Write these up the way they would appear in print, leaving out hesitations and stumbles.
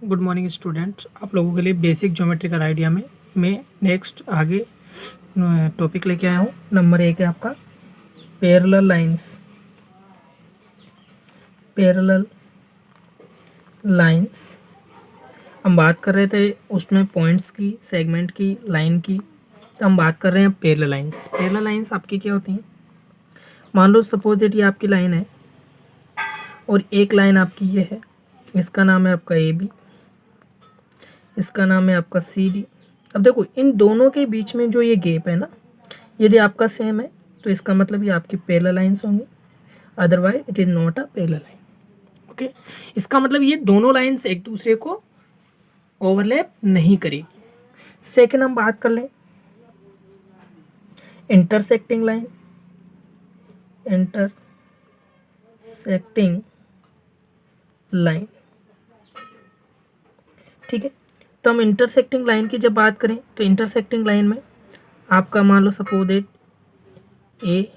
Good morning students. आप लोगों के लिए बेसिक ज्योमेट्रिकल आइडिया में मैं नेक्स्ट आगे टॉपिक लेके आया हूँ। नंबर 1 है आपका पैरेलल लाइंस। पैरेलल लाइंस हम बात कर रहे थे उसमें पॉइंट्स की, सेगमेंट की, लाइन की। तो हम बात कर रहे हैं पैरेलल लाइंस। पैरेलल लाइंस आपकी क्या होती हैं? मान लो सपोज दैट ये आपकी लाइन है और एक लाइन आपकी ये है, इसका नाम है आपका ए बी, इसका नाम है आपका सी डी। अब देखो इन दोनों के बीच में जो ये गैप है ना, यदि आपका सेम है तो इसका मतलब ये आपकी पैरेलल लाइंस होंगी, otherwise it is not a parallel line. Okay, इसका मतलब ये दोनों लाइंस एक दूसरे को ओवरलैप नहीं करेगी। सेकंड हम बात कर लें इंटरसेक्टिंग लाइन। इंटरसेक्टिंग लाइन, ठीक है। तो हम इंटरसेक्टिंग लाइन की जब बात करें तो इंटरसेक्टिंग लाइन में आपका मान लो suppose that A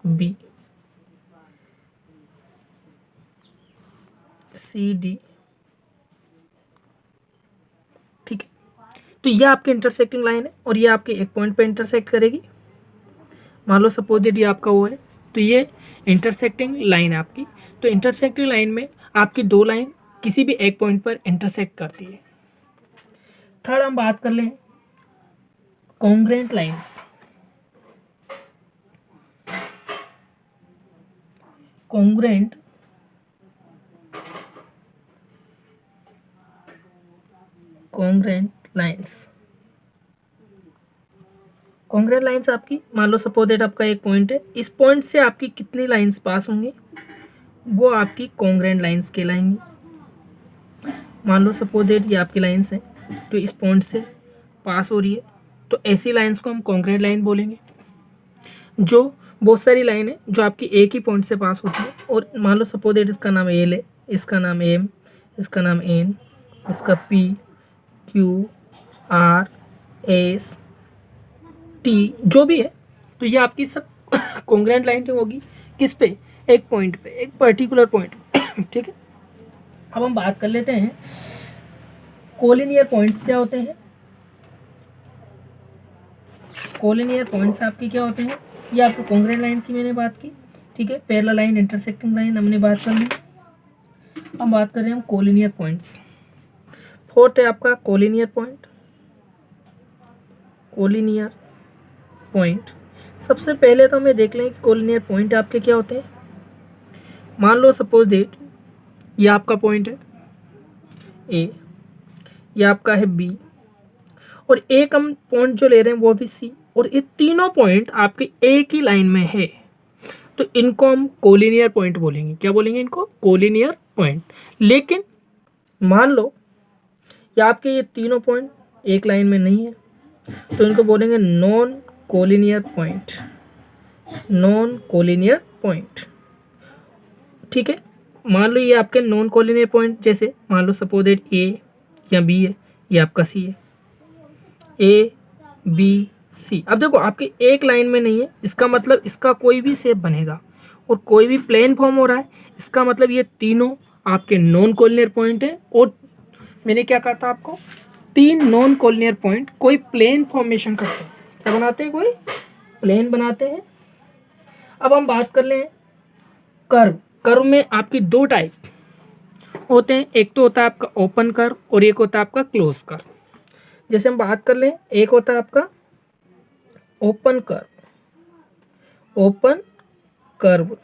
B C D, ठीक है। तो ये आपकी इंटरसेक्टिंग लाइन है और ये आपके एक पॉइंट पे इंटरसेक्ट करेगी। मान लो सपोज दैट ये आपका वो है, तो ये इंटरसेक्टिंग लाइन है आपकी। तो इंटरसेक्टिंग लाइन में आपकी दो लाइन किसी भी एक पॉइंट पर इंटरसेक्ट करती है। थर्ड हम बात कर लें congruent lines. Congruent lines. Congruent lines आपकी मान लो सपोज दैट आपका एक पॉइंट है, इस पॉइंट से आपकी कितनी लाइंस पास होंगी, वो आपकी कॉन्ग्रुएंट लाइंस कहलाएंगी। मान लो सपोज दैट ये आपकी लाइंस है तो इस पॉइंट से पास हो रही है, तो ऐसी लाइंस को हम कॉन्ग्रुएंट लाइन बोलेंगे। जो बहुत सारी लाइन है जो आपकी एक ही पॉइंट से पास होती है, और मान लो सपोज दैट इसका नाम एल है, इसका नाम एम, इसका नाम एन, इसका P Q R S T जो भी है, तो ये आपकी सब कॉन्ग्रुएंट लाइन होगी। किस पे? एक पॉइंट पे, एक पर्टिकुलर पॉइंट पे, ठीक है। अब हम बात कर लेते हैं कोलिनियर पॉइंट्स क्या होते हैं। कोलिनियर पॉइंट्स आपके क्या होते हैं? ये आपको कॉन्ग्रुएंट लाइन की मैंने बात की, ठीक है। पैरेलल लाइन, इंटरसेक्टिंग लाइन हमने बात कर ली। हम बात कर रहे हैं हम कोलिनियर पॉइंट्स। फोर्थ है आपका कोलिनियर पॉइंट। कोलिनियर पॉइंट सबसे पहले तो हमें देख लें कि कोलिनियर पॉइंट आपके क्या होते हैं। मान लो सपोज दैट ये आपका पॉइंट है ए, ये आपका है बी, और एक हम पॉइंट जो ले रहे हैं वो भी सी, और ये तीनों पॉइंट आपके एक ही लाइन में है, तो इनको हम कोलिनियर पॉइंट बोलेंगे। क्या बोलेंगे? इनको कोलिनियर पॉइंट। लेकिन मान लो ये आपके ये तीनों पॉइंट एक लाइन में नहीं है, तो इनको बोलेंगे non collinear point. Non collinear point, ठीक है। मान लो ये आपके नॉन कोलिनियर पॉइंट, जैसे मान लो सपोज दैट ए या बी है, ये आपका सी है, ए बी सी। अब देखो आपके एक लाइन में नहीं है, इसका मतलब इसका कोई भी शेप बनेगा और कोई भी प्लेन फॉर्म हो रहा है, इसका मतलब ये तीनों आपके नॉन कोलिनियर पॉइंट है। और मैंने क्या कहा था आपको, तीन नॉन कोलिनियर पॉइंट कोई प्लेन फॉर्मेशन करते हैं। क्या बनाते हैं? कोई प्लेन बनाते हैं। अब हम बात कर लें कर्व। कर्व में आपकी दो टाइप होते हैं, एक तो होता है आपका ओपन कर्व और एक होता है आपका क्लोज कर्व। जैसे हम बात कर लें, एक होता है आपका ओपन कर्व। ओपन कर्व,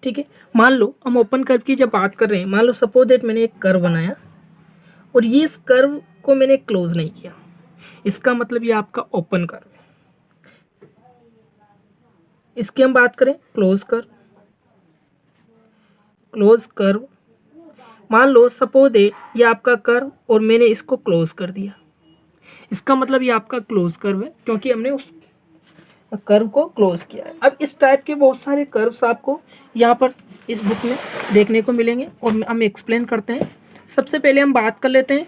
ठीक है। मान लो हम ओपन कर्व की जब बात कर रहे हैं, मान लो सपोज दैट मैंने एक कर्व बनाया और ये इस कर्व को मैंने क्लोज नहीं किया, इसका मतलब ये आपका ओपन कर्व है। इसकी हम बात करें क्लोज कर्व। क्लोज कर्व, मान लो सपोज दैट ये आपका कर्व और मैंने इसको क्लोज कर दिया, इसका मतलब ये आपका क्लोज कर्व है, क्योंकि हमने उस कर्व को क्लोज किया है। अब इस टाइप के बहुत सारे कर्व्स आपको यहाँ पर इस बुक में देखने को मिलेंगे और हम एक्सप्लेन करते हैं। सबसे पहले हम बात कर लेते हैं,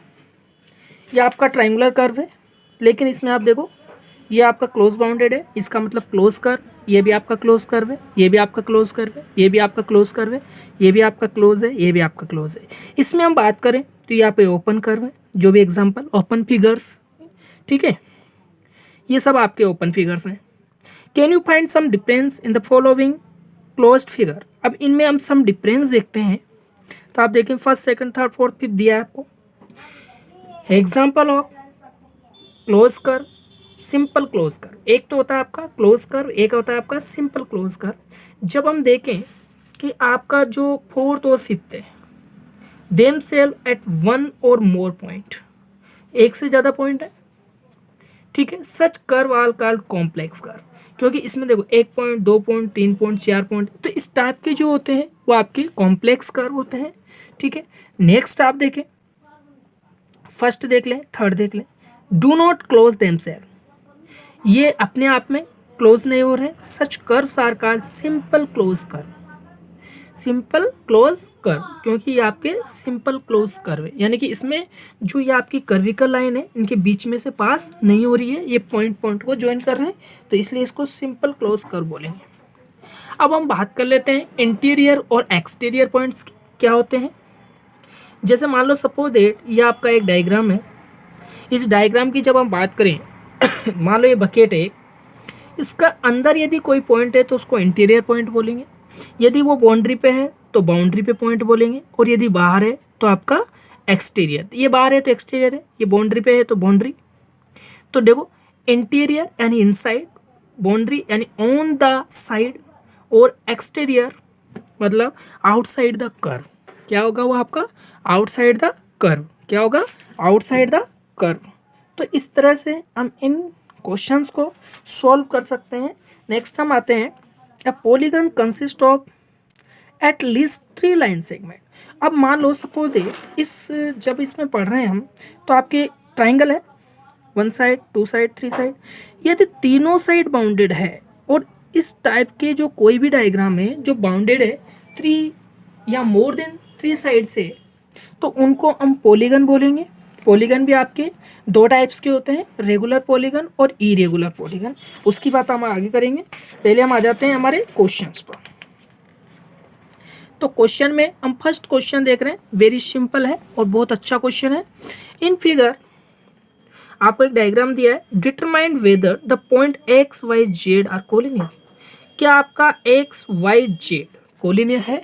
ये आपका ट्रायंगुलर कर्व है, लेकिन इसमें आप देखो ये आपका क्लोज बाउंडेड है, इसका मतलब क्लोज कर्व। ये भी आपका क्लोज कर्व है, ये भी आपका क्लोज कर्व है, ये भी आपका क्लोज कर्व है, ये भी आपका क्लोज है, ये भी आपका क्लोज है। इसमें हम बात करें तो यहाँ पे ओपन कर्व है, जो भी एग्जांपल ओपन फिगर्स, ठीक है, ये सब आपके ओपन फिगर्स हैं। Can you find some difference in the following closed figure. अब इनमें हम सम डिफरेंस देखते हैं, तो आप देखें first second third fourth fifth दिया है आपको। Example of close curve, simple close curve, एक तो होता है आपका क्लोज कर्व, एक होता है आपका सिंपल क्लोज कर्व। जब हम देखें कि आपका जो फोर्थ और फिफ्थ है, देम सेल एट वन और मोर पॉइंट, एक से ज़्यादा पॉइंट है, ठीक है, such curve are called complex curve, क्योंकि इसमें देखो 1 पॉइंट 2 पॉइंट 3 पॉइंट 4 पॉइंट, तो इस टाइप के जो होते हैं वो आपके कॉम्प्लेक्स कर्व होते हैं, ठीक है। नेक्स्ट आप देखें, फर्स्ट देख लें, थर्ड देख लें, डू नॉट क्लोज देमसेल्फ, ये अपने आप में क्लोज नहीं हो रहे, such curves are called simple close curve, simple close curve, क्योंकि ये आपके सिंपल क्लोज कर्व है, यानी कि इसमें जो ये आपकी कर्विकल लाइन है इनके बीच में से पास नहीं हो रही है, ये पॉइंट पॉइंट को ज्वाइन कर रहे हैं, तो इसलिए इसको सिंपल क्लोज कर्व बोलेंगे। अब हम बात कर लेते हैं इंटीरियर और एक्सटीरियर पॉइंट्स क्या होते हैं। जैसे मान लो सपोज दैट ये आपका एक डायग्राम है, इस डायग्राम की जब हम बात करें मान लो ये बकेट है, इसका अंदर यदि कोई पॉइंट है तो उसको इंटीरियर पॉइंट बोलेंगे, यदि वो बाउंड्री पे है तो बाउंड्री पे पॉइंट बोलेंगे, और यदि बाहर है तो आपका एक्सटीरियर, ये बाहर है तो एक्सटीरियर है, ये बाउंड्री पे है तो बाउंड्री। तो देखो इंटीरियर यानी इनसाइड, बाउंड्री यानी ऑन द साइड, और एक्सटीरियर मतलब आउटसाइड द कर्व, क्या होगा वो आपका आउटसाइड द कर्व, क्या होगा आउटसाइड द कर्व। तो इस तरह से हम इन क्वेश्चंस को सॉल्व कर सकते हैं। नेक्स्ट हम आते हैं, a polygon consist of at least 3 line segment. अब मान लो सपोज इस जब इसमें पढ़ रहे हैं हम, तो आपके ट्राइंगल है, 1 साइड 2 साइड 3 साइड, यदि तीनों साइड बाउंडेड है, और इस टाइप के जो कोई भी डायग्राम है जो बाउंडेड है 3 या मोर देन 3 साइड से, तो उनको हम पॉलीगन बोलेंगे। पॉलीगन भी आपके 2 टाइप्स के होते हैं, रेगुलर पॉलीगन और इरेगुलर पॉलीगन, उसकी बात हम आगे करेंगे। पहले हम आ जाते हैं हमारे क्वेश्चंस पर। तो क्वेश्चन में हम फर्स्ट क्वेश्चन देख रहे हैं, वेरी सिंपल है और बहुत अच्छा क्वेश्चन है। इन फिगर आपको एक डायग्राम दिया है, determine whether the point X Y Z are collinear. क्या आपका एक्स वाई जेड कोलिनियर है?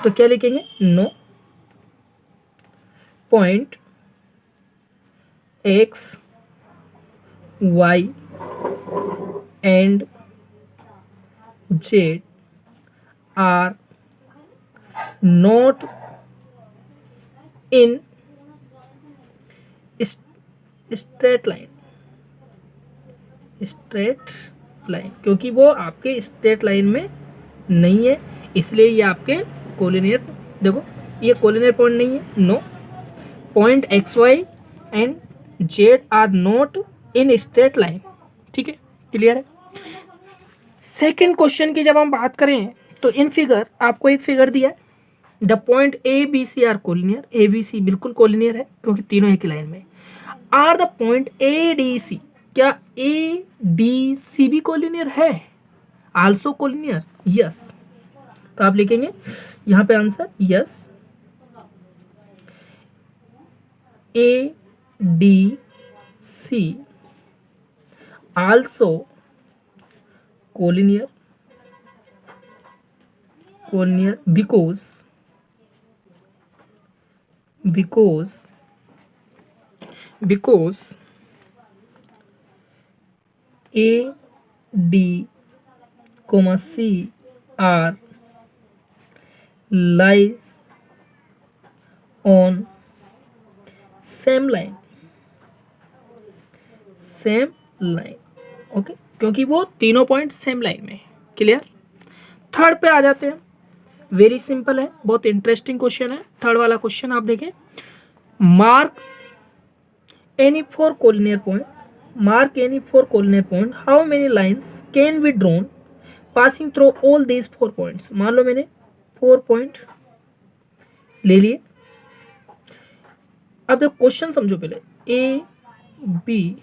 तो क्या लिखेंगे, no, point X Y and Z are not in straight line, straight line, क्योंकि वो आपके स्ट्रेट लाइन में नहीं है, इसलिए ये आपके कोलिनियर, देखो ये कोलिनियर पॉइंट नहीं है, no, point X Y and Z are not in straight line, ठीक है, क्लियर है। सेकंड क्वेश्चन की जब हम बात करें, तो इन फिगर आपको एक फिगर दिया है, the point A B C are collinear, A B C बिल्कुल कोलिनियर है क्योंकि तीनों एक लाइन में। Are the point A D C, क्या ए डी सी भी कोलिनियर है? आल्सो कोलिनियर, यस, तो आप लिखेंगे यहाँ पे answer yes, A D C also collinear, collinear because A D C are lies on same line, okay, क्योंकि वो तीनों पॉइंट सेम लाइन में है, क्लियर। थर्ड पे आ जाते हैं, वेरी सिंपल है, बहुत इंटरेस्टिंग क्वेश्चन है। थर्ड वाला क्वेश्चन आप देखें, mark any four collinear point, how many lines can be drawn passing through all these 4 points. मान लो मैंने 4 पॉइंट ले लिए, अब देखो क्वेश्चन समझो, पहले ए बी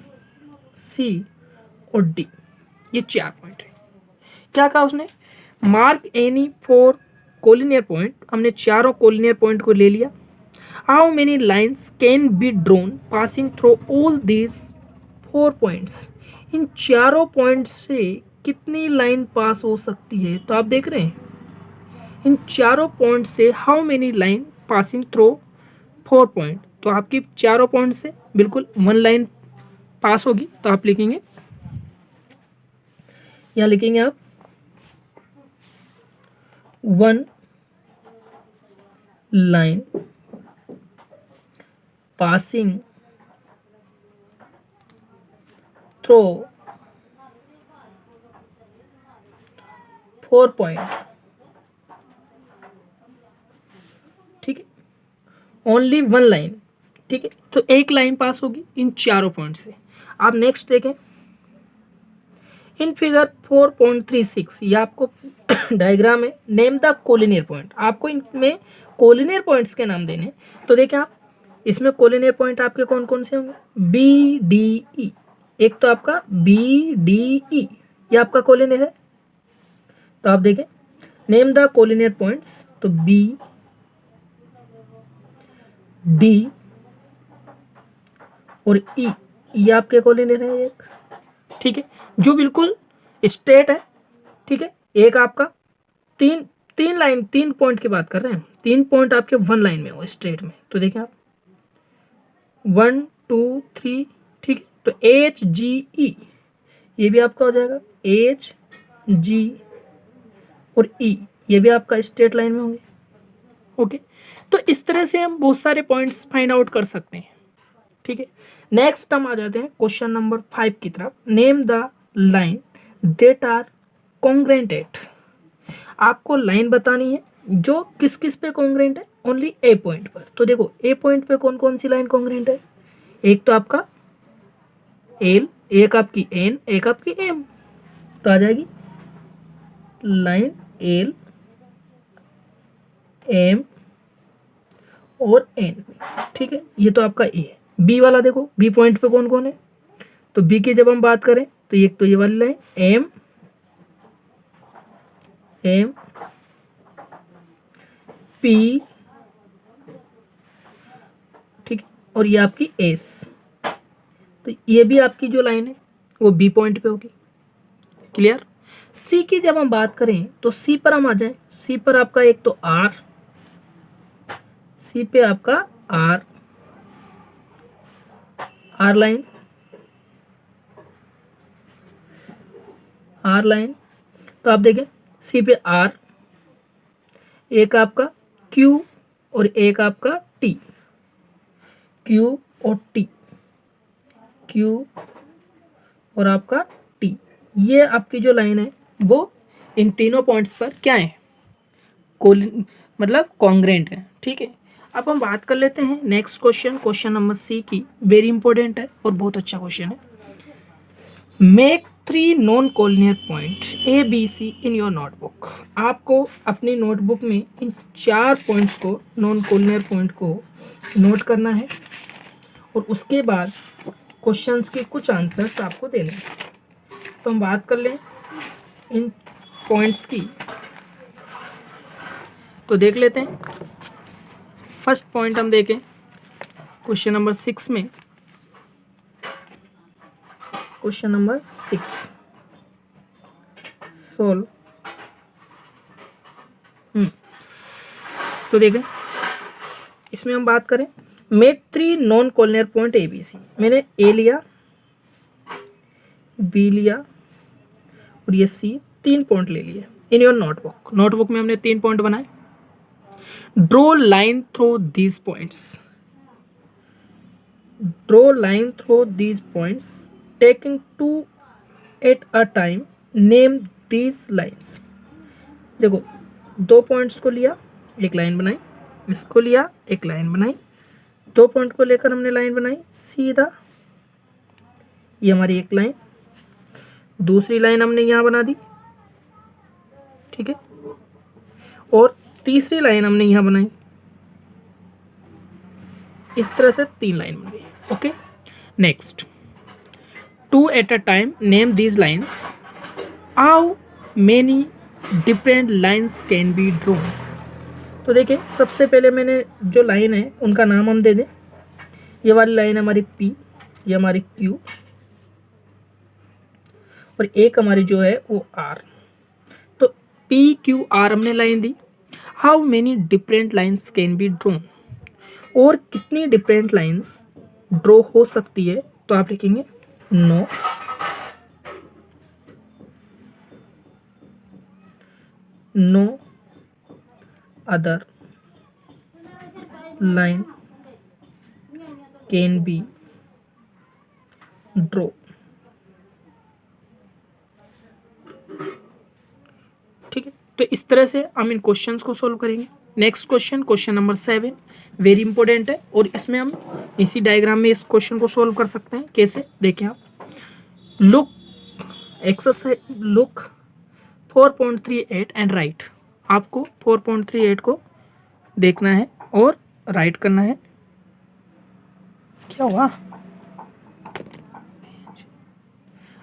सी और डी, ये 4 पॉइंट है। क्या कहा उसने, मार्क एनी 4 कोलिनियर पॉइंट, हमने चारों कोलिनियर पॉइंट को ले लिया। How many lines can be drawn passing through all these 4 points, इन चारों पॉइंट्स से कितनी लाइन पास हो सकती है। तो आप देख रहे हैं इन चारों पॉइंट से how many line passing through 4 point, तो आपकी चारों पॉइंट से बिल्कुल 1 लाइन पास होगी। तो आप लिखेंगे, यहाँ लिखेंगे आप 1 लाइन पासिंग थ्रू 4 पॉइंट, ठीक है, ओनली 1 लाइन, ठीक है। तो एक लाइन पास होगी इन चारों पॉइंट से। आप नेक्स्ट देखें, इन फिगर 4.36 ये आपको डायग्राम है, नेम द कोलिनियर पॉइंट, आपको इनमें कोलिनियर पॉइंट्स के नाम देने। तो देखें आप, इसमें कोलिनियर पॉइंट आपके कौन कौन से होंगे, बी डी ई, एक तो आपका बी डी ई ये आपका कोलिनियर है। तो आप देखें, नेम द कोलिनियर पॉइंट्स, तो बी डी और ई, ये आपके कोलिनियर है एक, ठीक है, जो बिल्कुल स्ट्रेट है, ठीक है। एक आपका तीन लाइन, 3 पॉइंट की बात कर रहे हैं, 3 पॉइंट आपके 1 लाइन में हो स्ट्रेट में। तो देखिए आप 1 2 3, ठीक है। तो एच जी ई ये भी आपका हो जाएगा, एच जी और ई ये भी आपका स्ट्रेट लाइन में होंगे, ओके। तो इस तरह से हम बहुत सारे पॉइंट्स फाइंड आउट कर सकते हैं, ठीक है। नेक्स्ट हम आ जाते हैं क्वेश्चन नंबर 5 की तरफ। Name the line that are congruent at, आपको लाइन बतानी है जो किस किस पे कॉन्ग्रेंट है, ओनली ए पॉइंट पर। तो देखो ए पॉइंट पे कौन कौन सी लाइन कॉन्ग्रेंट है, एक तो आपका एल, एक आपकी एन, एक आपकी एम। तो आ जाएगी लाइन एल, एम और एन, ठीक है। ये तो आपका ए है। बी वाला देखो, बी पॉइंट पे कौन कौन है, तो बी की जब हम बात करें तो एक तो ये वाली लाइन एम, एम पी, ठीक है, और ये आपकी एस। तो ये भी आपकी जो लाइन है वो बी पॉइंट पे होगी, क्लियर। सी की जब हम बात करें तो सी पर हम आ जाए, सी पर आपका एक तो आर, सी पे आपका R, R line, R line. तो आप देखें सी पे आर, एक आपका क्यू और एक आपका टी, क्यू और टी, क्यू और आपका टी, ये आपकी जो लाइन है वो इन तीनों पॉइंट्स पर क्या है, मतलब कॉन्ग्रेंट है, ठीक है। अब हम बात कर लेते हैं next question, question number C की। वेरी इंपॉर्टेंट है और बहुत अच्छा क्वेश्चन है। Make 3 non collinear point A B C in your notebook, आपको अपनी नोटबुक में इन 4 पॉइंट्स को, नॉन कोलिनियर पॉइंट को नोट करना है और उसके बाद क्वेश्चंस के कुछ आंसर्स आपको देने हैं। तो हम बात कर लें इन पॉइंट्स की, तो देख लेते हैं। फर्स्ट पॉइंट हम देखें क्वेश्चन नंबर 6 में, क्वेश्चन नंबर 6 सोल्व। तो देखें इसमें हम बात करें, make 3 non collinear point A B C. मैंने ए लिया, बी लिया और ये सी, 3 पॉइंट ले लिए इन योर नोटबुक। नोटबुक में हमने 3 पॉइंट बनाए। Draw line through these points, draw line through these points taking 2 at a time, name these lines. देखो 2 पॉइंट्स को लिया, एक लाइन बनाई, इसको लिया, एक लाइन बनाई, 2 पॉइंट को लेकर हमने लाइन बनाई सीधा, ये हमारी एक लाइन, दूसरी लाइन हमने यहाँ बना दी, ठीक है, और तीसरी लाइन हमने यहाँ बनाई। इस तरह से 3 लाइन बन गई, okay. Next, 2 at a time, name these lines. How many different lines can be drawn, तो देखिए सबसे पहले मैंने जो लाइन है उनका नाम हम दे दें। ये वाली लाइन हमारी P, ये हमारी Q और एक हमारी जो है वो R। तो PQR हमने line the. How many different lines can be drone, और कितनी डिफरेंट लाइन्स ड्रॉ हो सकती है, तो आप लिखेंगे no other line can be draw. ठीक है, तो इस तरह से हम इन क्वेश्चंस को सोल्व करेंगे। Next question number 7 very important है, और इसमें हम इसी डायग्राम में इस क्वेश्चन को सोल्व कर सकते हैं। कैसे, देखें आप, look exercise look 4.38 and right. आपको 4.38 को देखना है और राइट करना है। क्या हुआ,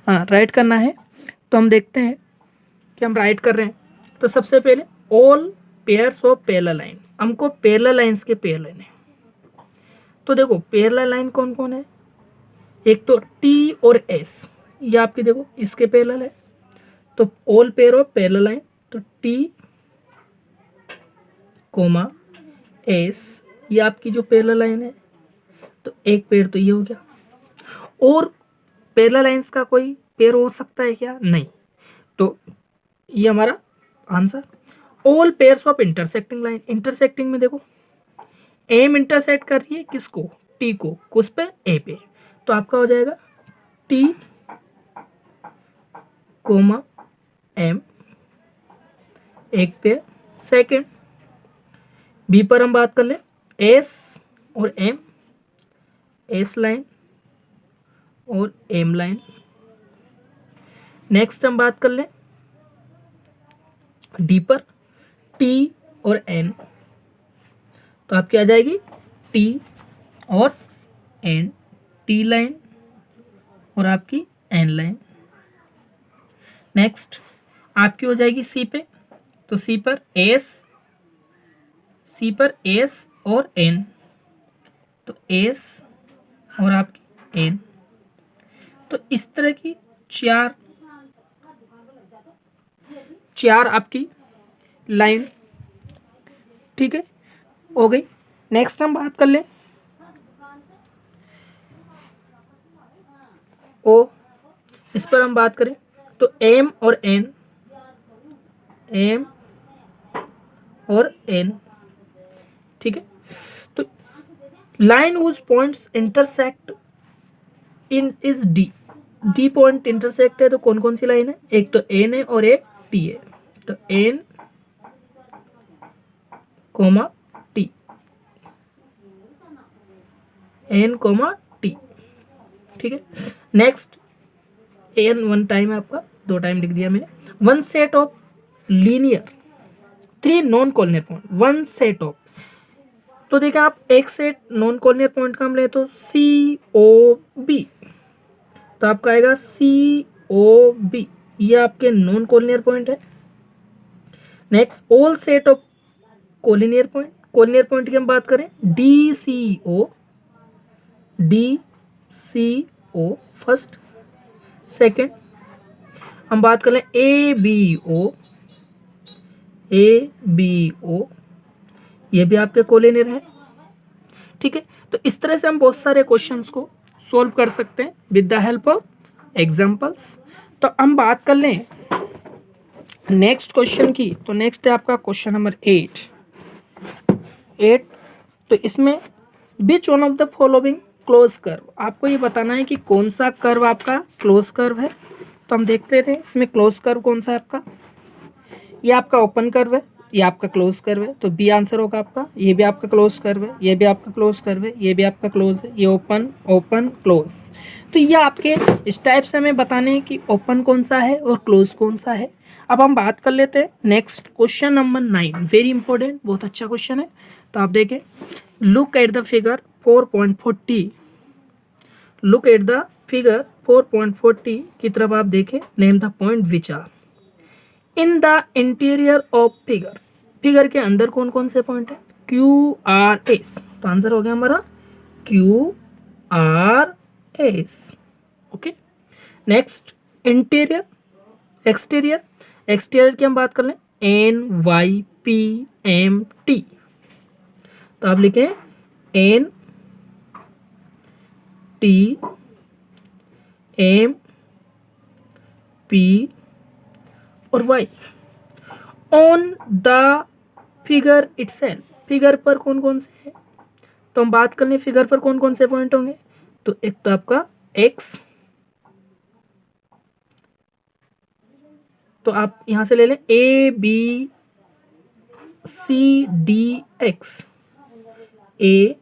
हाँ राइट करना है। तो हम देखते हैं कि हम राइट कर रहे हैं। तो सबसे पहले all pairs of parallel line, हमको पैरेलल लाइंस के पेयर लेने। तो देखो पैरेलल लाइन कौन कौन है, एक तो T और S, ये आपके देखो इसके पैरेलल है। तो all pair of parallel line, तो T कोमा S, ये आपकी जो पैरेलल लाइन है। तो एक पेयर तो ये हो गया। और पैरेलल लाइंस का कोई पेयर हो सकता है क्या, नहीं। तो ये हमारा answer. All pairs of intersecting line, intersecting में देखो एम इंटरसेक्ट कर रही है किसको, टी को, किस पे, ए पे। तो आपका हो जाएगा टी कोमा एम, एक पेयर। सेकंड बी पर हम बात कर ले, एस और एम, एस लाइन और एम लाइन। नेक्स्ट हम बात कर ले डी पर, टी और एन। तो आपकी आ जाएगी टी और एन, टी लाइन और आपकी एन लाइन। नेक्स्ट आपकी हो जाएगी सी पे, तो सी पर एस और एन, तो एस और आपकी एन। तो इस तरह की चार आपकी लाइन, ठीक है, हो गई। नेक्स्ट हम बात कर लें ओ, इस पर हम बात करें तो एम और एन, एम और एन, ठीक है। तो line whose points intersect in is D, D point intersect है तो कौन कौन सी लाइन है, एक तो एन है और एक टी है। तो N comma T, N comma T, ठीक है। नेक्स्ट एन वन टाइम है आपका, दो टाइम लिख दिया मैंने। One set of linear three non collinear point, one set of, तो देखिए आप एक सेट नॉन कॉलिनियर पॉइंट का हम ले तो सी ओ बी, तो आपका आएगा सी ओ बी, ये आपके नॉन कॉलिनियर पॉइंट है। Next all set of collinear point, collinear point की हम बात करें डी सी ओ फर्स्ट। सेकंड हम बात करें ए बी ओ, ये भी आपके कोलिनियर है, ठीक है। तो इस तरह से हम बहुत सारे क्वेश्चंस को सॉल्व कर सकते हैं with the help of examples. तो हम बात कर लें नेक्स्ट क्वेश्चन की, तो नेक्स्ट है आपका क्वेश्चन नंबर 8। तो इसमें which one of the following close curve, आपको ये बताना है कि कौन सा कर्व आपका क्लोज कर्व है। तो हम देखते थे इसमें क्लोज कर्व कौन सा है आपका, ये आपका ओपन कर्व है, ये आपका क्लोज कर्व है। तो बी आंसर होगा आपका। ये भी आपका क्लोज कर्व है, ये भी आपका क्लोज कर्व है, ये भी आपका क्लोज है, ये ओपन ओपन क्लोज। तो ये आपके इस टाइप से हमें बताने हैं कि ओपन कौन सा है और क्लोज कौन सा है। अब हम बात कर लेते हैं next question number 9, very important, बहुत अच्छा क्वेश्चन है। तो आप देखें, look at the figure 4.40, look at the figure 4.40 की तरफ आप देखें। Name the point which are in the interior of figure, figure के अंदर कौन कौन से पॉइंट है? क्यू आर एस, तो आंसर हो गया हमारा Q R S. Okay, next interior, exterior. Exterior की हम बात कर लें, N Y P M T, तो आप लिखें एन टी एम पी और Y. On the figure itself, figure पर कौन कौन से हैं? तो हम बात कर लें फिगर पर कौन कौन से पॉइंट होंगे। तो एक तो आपका एक्स, तो आप यहां से ले लें A B C D X, A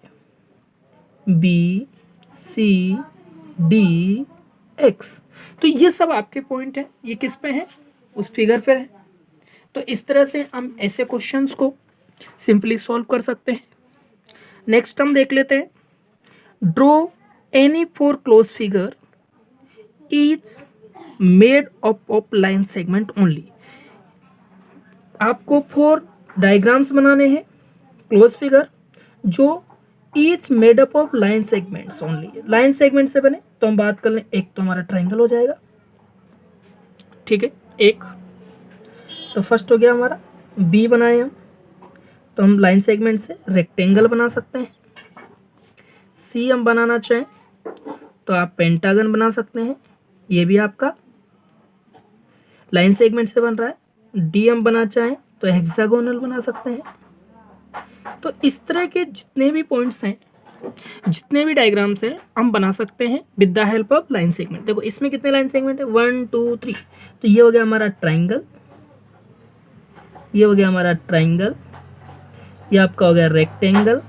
B C D X. तो ये सब आपके पॉइंट हैं, ये किस पे हैं? उस फिगर पर है। तो इस तरह से हम ऐसे क्वेश्चंस को सिंपली सॉल्व कर सकते हैं। नेक्स्ट हम देख लेते हैं, draw any four close figure each made up of line segment only. आपको 4 डायग्राम्स बनाने हैं क्लोज फिगर जो each made up of line segments only, line segment से बने। तो हम बात कर लें, एक तो हमारा ट्रायंगल हो जाएगा, ठीक है, एक तो फर्स्ट हो गया हमारा बी बनाए हम, तो हम लाइन सेगमेंट से रेक्टेंगल बना सकते हैं। सी हम बनाना चाहें तो आप पेंटागन बना सकते हैं, ये भी आपका लाइन सेगमेंट से बन रहा है। डी हम बना चाहें तो हेक्सागोनल बना सकते हैं। तो इस तरह के जितने भी पॉइंट्स हैं, जितने भी डायग्राम्स हैं, हम बना सकते हैं with the help of line segment. देखो इसमें कितने लाइन सेगमेंट है, 1 2 3, तो ये हो गया हमारा ट्राइंगल, ये हो गया हमारा ट्राइंगल, ये आपका हो गया रेक्टेंगल,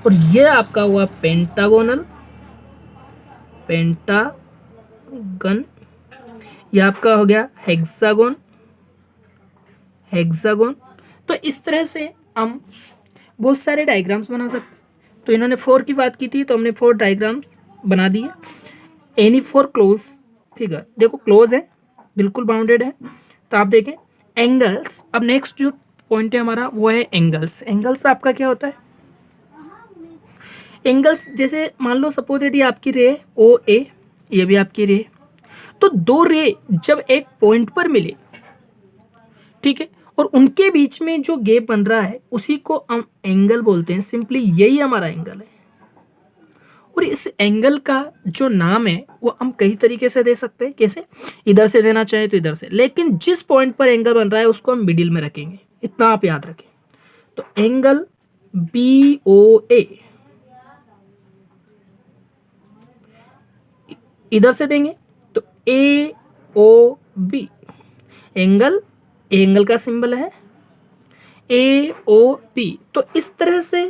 और ये आपका हुआ पेंटागोनल, पेंटागन, ये आपका हो गया हेक्सागोन, हेक्सागोन। तो इस तरह से हम बहुत सारे डायग्राम्स बना सकते हैं। तो इन्होंने 4 की बात की थी, तो हमने 4 डायग्राम्स बना दिए। एनी 4 क्लोज फिगर, देखो क्लोज है, बिल्कुल बाउंडेड है। तो आप देखें एंगल्स। अब नेक्स्ट जो पॉइंट है हमारा वो है एंगल्स। एंगल्स आपका क्या होता है? एंगल्स जैसे मान लो सपोज ये आपकी रे है ओ ए, ये भी आपकी रे, तो 2 रे जब एक पॉइंट पर मिले, ठीक है, और उनके बीच में जो गैप बन रहा है उसी को हम एंगल बोलते हैं। सिंपली यही हमारा एंगल है। और इस एंगल का जो नाम है वो हम कई तरीके से दे सकते हैं। कैसे? इधर से देना चाहे तो इधर से, लेकिन जिस पॉइंट पर एंगल बन रहा है उसको हम मिडिल में रखेंगे, इतना आप याद रखें। तो एंगल बी ओ ए इधर से देंगे तो ए ओ बी, एंगल, एंगल का सिंबल है ए ओ बी। तो इस तरह से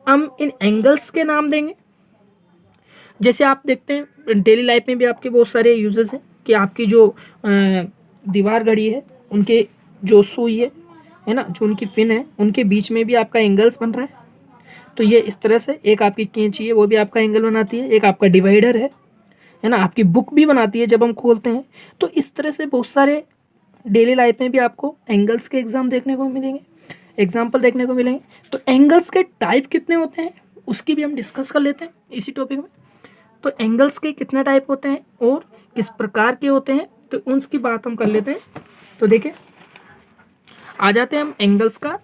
हम इन एंगल्स के नाम देंगे। जैसे आप देखते हैं डेली लाइफ में भी आपके बहुत सारे यूजेस हैं कि आपकी जो दीवार घड़ी है, उनके जो सुई है ना, जो उनकी फिन है, उनके बीच में भी आपका एंगल्स बन रहा है। तो ये इस तरह से, एक आपकी कैंची है वो भी आपका एंगल बनाती है, एक आपका डिवाइडर है ना, आपकी बुक भी बनाती है जब हम खोलते हैं। तो इस तरह से बहुत सारे डेली लाइफ में भी आपको एंगल्स के एग्जाम देखने को मिलेंगे, एग्जाम्पल देखने को मिलेंगे। तो एंगल्स के टाइप कितने होते हैं उसकी भी हम डिस्कस कर लेते हैं इसी टॉपिक में। तो एंगल्स के कितने टाइप होते हैं और किस प्रकार के होते हैं, तो उनकी बात हम कर लेते हैं। तो देखिए आ जाते हैं हम एंगल्स का,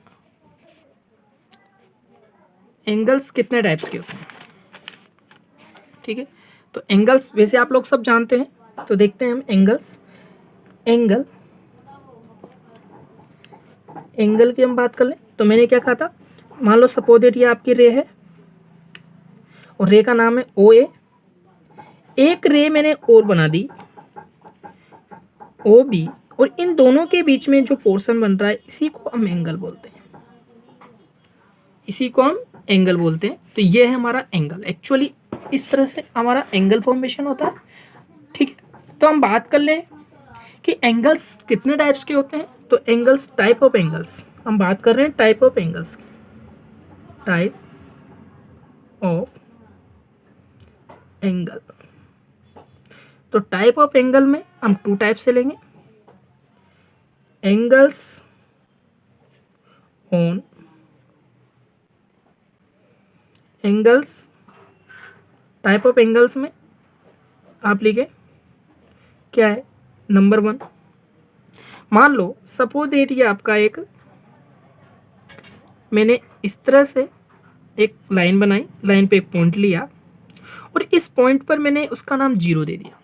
एंगल्स कितने टाइप्स के होते हैं, ठीक है। तो एंगल्स वैसे आप लोग सब जानते हैं, तो देखते हैं हम एंगल्स। एंगल, एंगल की हम बात कर लें तो मैंने क्या कहा था, मान लो सपोज दैट ये आपकी रे है और रे का नाम है ओ ए, एक रे मैंने और बना दी ओ बी, और इन दोनों के बीच में जो पोर्शन बन रहा है इसी को हम एंगल बोलते हैं, इसी को हम एंगल बोलते हैं। तो ये है हमारा एंगल। एक्चुअली इस तरह से हमारा एंगल फॉर्मेशन होता है, ठीक है। तो हम बात कर लें कि एंगल्स कितने टाइप्स के होते हैं। तो एंगल्स, टाइप ऑफ एंगल्स, हम बात कर रहे हैं टाइप ऑफ एंगल्स की, टाइप ऑफ एंगल। तो टाइप ऑफ एंगल में हम 2 टाइप से लेंगे, angles on angles, type of angles में आप लिखे क्या है, नंबर 1, मान लो सपोज दैट ये आपका एक, मैंने इस तरह से एक लाइन बनाई, लाइन पे एक पॉइंट लिया और इस पॉइंट पर मैंने उसका नाम 0 दे दिया।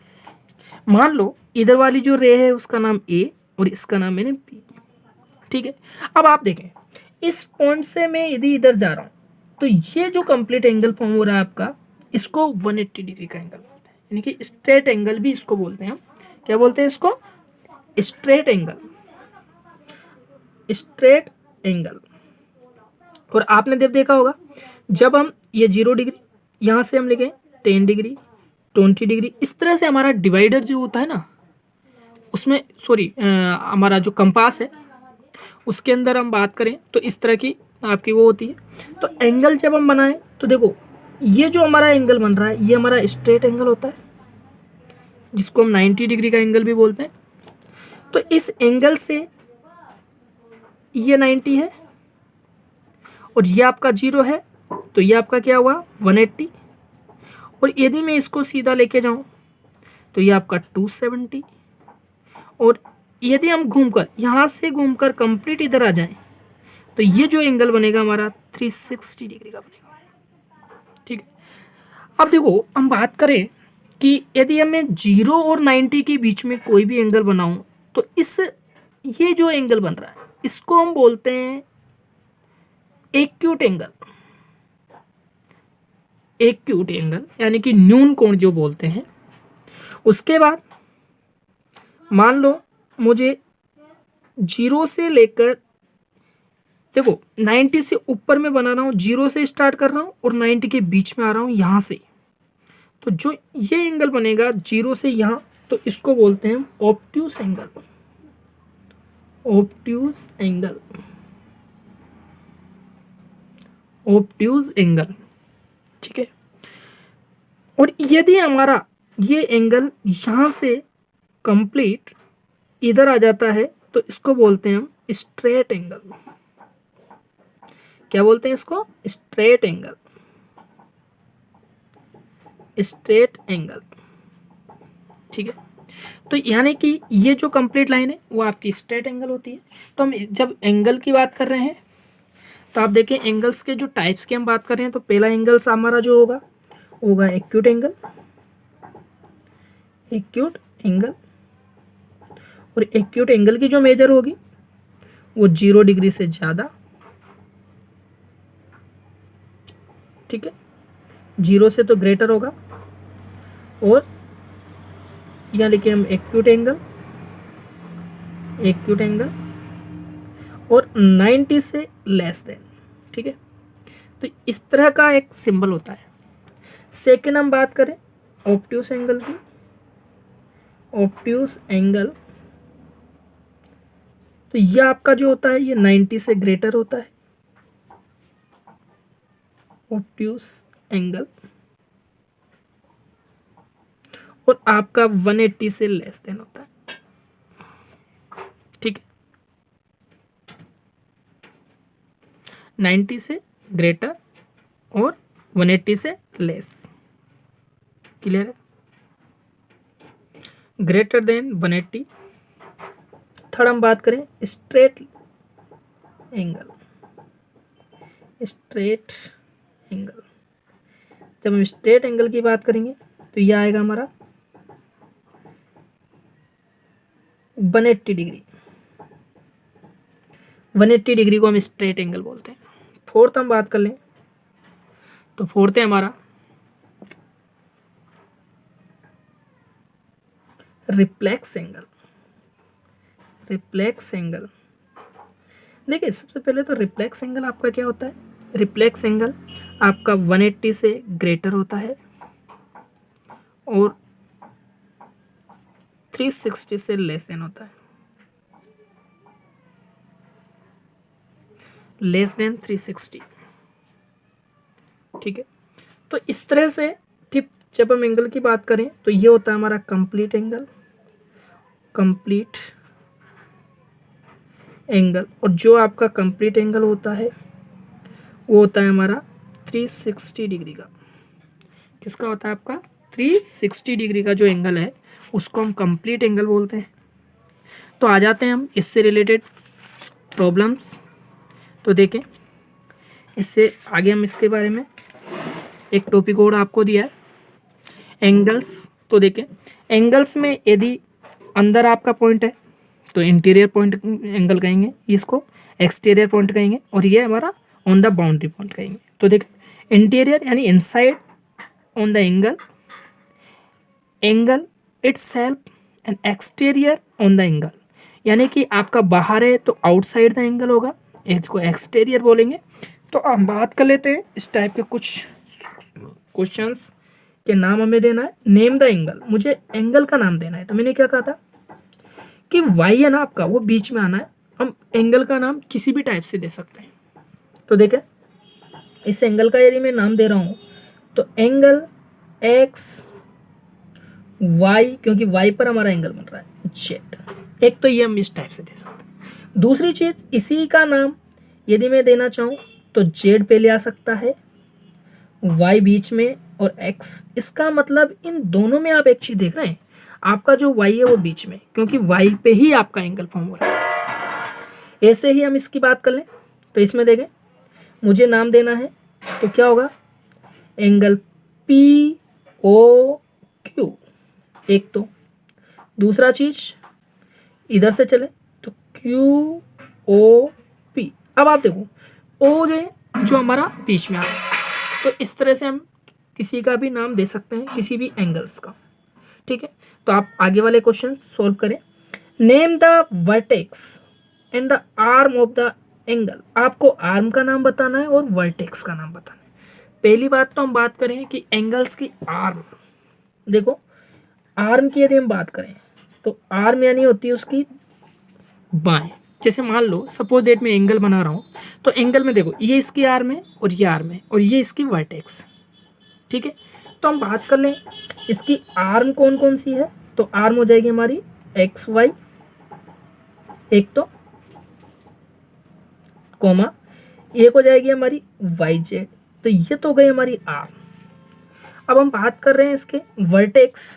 मान लो इधर वाली जो रे है उसका नाम A और इसका नाम मैंने B, ठीक है। अब आप देखें इस पॉइंट से मैं यदि इधर जा रहा हूं तो ये जो कंप्लीट एंगल फॉर्म हो रहा है आपका, इसको 180 डिग्री का एंगल बोलते हैं, यानी कि स्ट्रेट एंगल भी इसको बोलते हैं हम। क्या बोलते हैं इसको? Straight angle, straight angle. और आपने जब देखा होगा जब हम ये 0 डिग्री यहाँ से हम लिखें 10 डिग्री 20 डिग्री, इस तरह से हमारा डिवाइडर जो होता है ना उसमें, सॉरी हमारा जो कंपास है उसके अंदर हम बात करें तो इस तरह की आपकी वो होती है। तो एंगल जब हम बनाएं तो देखो ये जो हमारा एंगल बन रहा है ये हमारा स्ट्रेट एंगल होता है, जिसको हम 90 डिग्री का एंगल भी बोलते हैं। तो इस एंगल से ये 90 है और ये आपका 0 है, तो ये आपका क्या हुआ 180। और यदि मैं इसको सीधा लेके जाऊं तो ये आपका 270। और यदि हम घूमकर यहाँ से घूमकर कंप्लीट इधर आ जाएं तो ये जो एंगल बनेगा हमारा 360 डिग्री का बनेगा, ठीक है। अब देखो हम बात करें कि यदि हमें 0 और 90 के बीच में कोई भी एंगल बनाऊं तो इस ये जो एंगल बन रहा है इसको हम बोलते हैं एक्यूट एंगल, एक्यूट एंगल यानी कि न्यून कोण जो बोलते हैं। उसके बाद मान लो मुझे 0 से लेकर, देखो 90 से ऊपर में बना रहा हूँ, 0 से स्टार्ट कर रहा हूँ और 90 के बीच में आ रहा हूँ यहाँ से, तो जो ये एंगल बनेगा 0 से यहाँ, तो इसको बोलते हैं obtuse angle, obtuse angle, obtuse angle, ठीक है। और यदि हमारा ये एंगल यहाँ से कंप्लीट इधर आ जाता है तो इसको बोलते हैं हम स्ट्रेट एंगल। क्या बोलते हैं इसको? स्ट्रेट एंगल, स्ट्रेट एंगल, ठीक है। तो यानी कि ये जो कंप्लीट लाइन है वो आपकी स्ट्रेट एंगल होती है। तो हम जब एंगल की बात कर रहे हैं तो आप देखें एंगल्स के जो टाइप्स की हम बात कर रहे हैं, तो पहला एंगल्स हमारा जो होगा एक्यूट एंगल, एक्यूट एंगल। और एक्यूट एंगल की जो मेजर होगी वो 0 डिग्री से ज़्यादा, ठीक है, 0 से तो ग्रेटर होगा। और यहाँ लिखिए हम एक्यूट एंगल, एक्यूट एंगल, और 90 से लेस देन, ठीक है। तो इस तरह का एक सिंबल होता है। सेकंड हम बात करें ऑब्ट्यूस एंगल की, ऑब्ट्यूस एंगल, तो यह आपका जो होता है ये 90 से ग्रेटर होता है, ऑब्ट्यूस एंगल। और आपका 180 से लेस देन होता है, ठीक है, 90 से ग्रेटर और 180 से लेस, क्लियर है, ग्रेटर देन 180। थर्ड हम बात करें स्ट्रेट एंगल, स्ट्रेट एंगल। जब हम स्ट्रेट एंगल की बात करेंगे तो यह आएगा हमारा 180 डिग्री, 180 डिग्री को हम स्ट्रेट एंगल बोलते हैं। फोर्थ हम बात कर लें तो फोर्थ है हमारा रिफ्लेक्स एंगल, रिफ्लेक्स एंगल। देखिए सबसे पहले तो रिफ्लेक्स एंगल आपका क्या होता है? रिफ्लेक्स एंगल आपका 180 से ग्रेटर होता है और 360 से लेस देन होता है, लेस देन 360, ठीक है। तो इस तरह से ठीक जब हम एंगल की बात करें तो ये होता है हमारा कंप्लीट एंगल, कंप्लीट एंगल, और जो आपका कंप्लीट एंगल होता है वो होता है हमारा 360 डिग्री का। किसका होता है आपका? 360 डिग्री का जो एंगल है उसको हम कंप्लीट एंगल बोलते हैं। तो आ जाते हैं हम इससे रिलेटेड प्रॉब्लम्स। तो देखें, इससे आगे हम इसके बारे में एक टॉपिक और आपको दिया है, एंगल्स। तो देखें, एंगल्स में यदि अंदर आपका पॉइंट है तो इंटीरियर पॉइंट एंगल कहेंगे, इसको एक्सटीरियर पॉइंट कहेंगे, और ये हमारा ऑन द बाउंड्री पॉइंट कहेंगे। तो देखें, इंटीरियर यानी inside on the angle itself, and exterior on the angle, यानी कि आपका बाहर है तो आउटसाइड द एंगल होगा, इसको एक्सटीरियर बोलेंगे। तो हम बात कर लेते हैं इस टाइप के कुछ क्वेश्चंस के नाम हमें देना है। नेम द एंगल, मुझे एंगल का नाम देना है। तो मैंने क्या कहा था कि वाई है ना आपका, वो बीच में आना है। हम एंगल का नाम किसी भी टाइप से दे सकते हैं। तो देखें, इस एंगल का यदि मैं नाम दे रहा हूँ तो एंगल एक्स वाई, क्योंकि वाई पर हमारा एंगल बन रहा है जेड। एक तो ये हम इस टाइप से दे सकते हैं। दूसरी चीज, इसी का नाम यदि मैं देना चाहूँ तो जेड पहले आ सकता है, वाई बीच में और एक्स। इसका मतलब इन दोनों में आप एक चीज देख रहे हैं, आपका जो वाई है वो बीच में, क्योंकि वाई पे ही आपका एंगल फॉर्म हो रहा है। ऐसे ही हम इसकी बात कर लें तो इसमें देखें, मुझे नाम देना है तो क्या होगा, एंगल पी ओ क्यू। एक तो दूसरा चीज, इधर से चले तो क्यू ओ पी। अब आप देखो, ओ जो हमारा बीच में आ रहा है, तो इस तरह से हम किसी का भी नाम दे सकते हैं, किसी भी एंगल्स का। ठीक है, तो आप आगे वाले क्वेश्चन सोल्व करें। Name the vertex and the arm of the angle. आपको आर्म का नाम बताना है और वर्टेक्स का नाम बताना है। पहली बात तो हम बात करें कि एंगल्स की आर्म। देखो, आर्म की यदि हम बात करें तो आर्म यानी होती है उसकी बाएं। जैसे मान लो सपोज दैट मैं एंगल बना रहा हूँ, तो एंगल में देखो, ये इसकी आर्म है और ये आर्म है और ये इसकी वर्टेक्स। ठीक है, तो हम बात कर लें इसकी आर्म कौन कौन सी है। तो आर्म हो जाएगी हमारी एक्स वाई, एक तो कोमा, एक हो जाएगी हमारी वाई जेड। तो ये तो हो गई हमारी आर्म। अब हम बात कर रहे हैं इसके वर्टेक्स।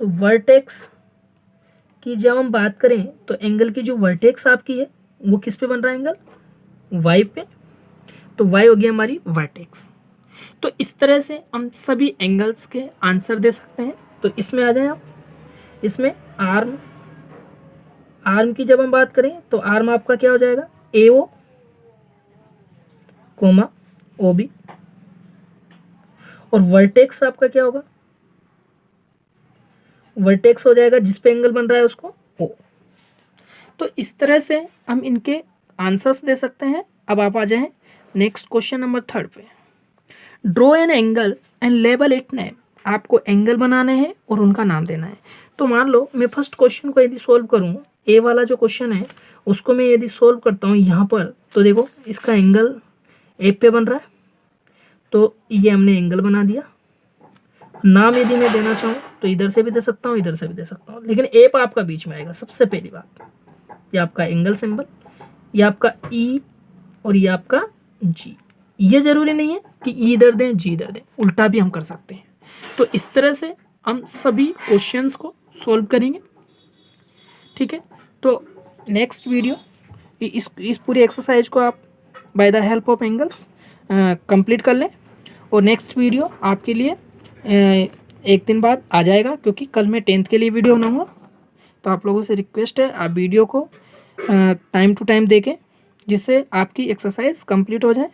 तो वर्टेक्स की जब हम बात करें तो एंगल की जो वर्टेक्स आपकी है वो किस पे बन रहा है एंगल, वाई पे। तो वाई होगी हमारी वर्टेक्स। तो इस तरह से हम सभी एंगल्स के आंसर दे सकते हैं। तो इसमें आ जाए आप, इसमें आर्म की जब हम बात करें तो आर्म आपका क्या हो जाएगा, ए ओ कोमा ओ बी, और वर्टेक्स आपका क्या होगा, वर्टेक्स हो जाएगा जिस पे एंगल बन रहा है उसको ओ। तो इस तरह से हम इनके आंसर्स दे सकते हैं। अब आप आ जाएं नेक्स्ट क्वेश्चन नंबर 3 पे। Draw an angle and label it name. आपको एंगल बनाने हैं और उनका नाम देना है। तो मान लो मैं फर्स्ट क्वेश्चन को यदि सोल्व करूं, ए वाला जो क्वेश्चन है उसको मैं यदि सोल्व करता हूं यहाँ पर, तो देखो इसका एंगल ए पे बन रहा है, तो ये हमने एंगल बना दिया। नाम यदि मैं देना चाहूँ तो इधर से भी दे सकता हूँ, इधर से भी दे सकता हूँ, लेकिन ए पर आपका बीच में आएगा। सबसे पहली बात, ये आपका एंगल सिंबल, ये आपका ई और ये आपका जी। ये जरूरी नहीं है कि ई इधर दें जी इधर दें, उल्टा भी हम कर सकते हैं। तो इस तरह से हम सभी क्वेश्चंस को सॉल्व करेंगे। ठीक है, तो नेक्स्ट वीडियो इस पूरी एक्सरसाइज को आप by the help of angles complete कर लें, और नेक्स्ट वीडियो आपके लिए एक दिन बाद आ जाएगा, क्योंकि कल मैं 10th के लिए वीडियो बनाऊंगा। तो आप लोगों से रिक्वेस्ट है, आप वीडियो को टाइम टू टाइम देखें, जिससे आपकी एक्सरसाइज कंप्लीट हो जाए।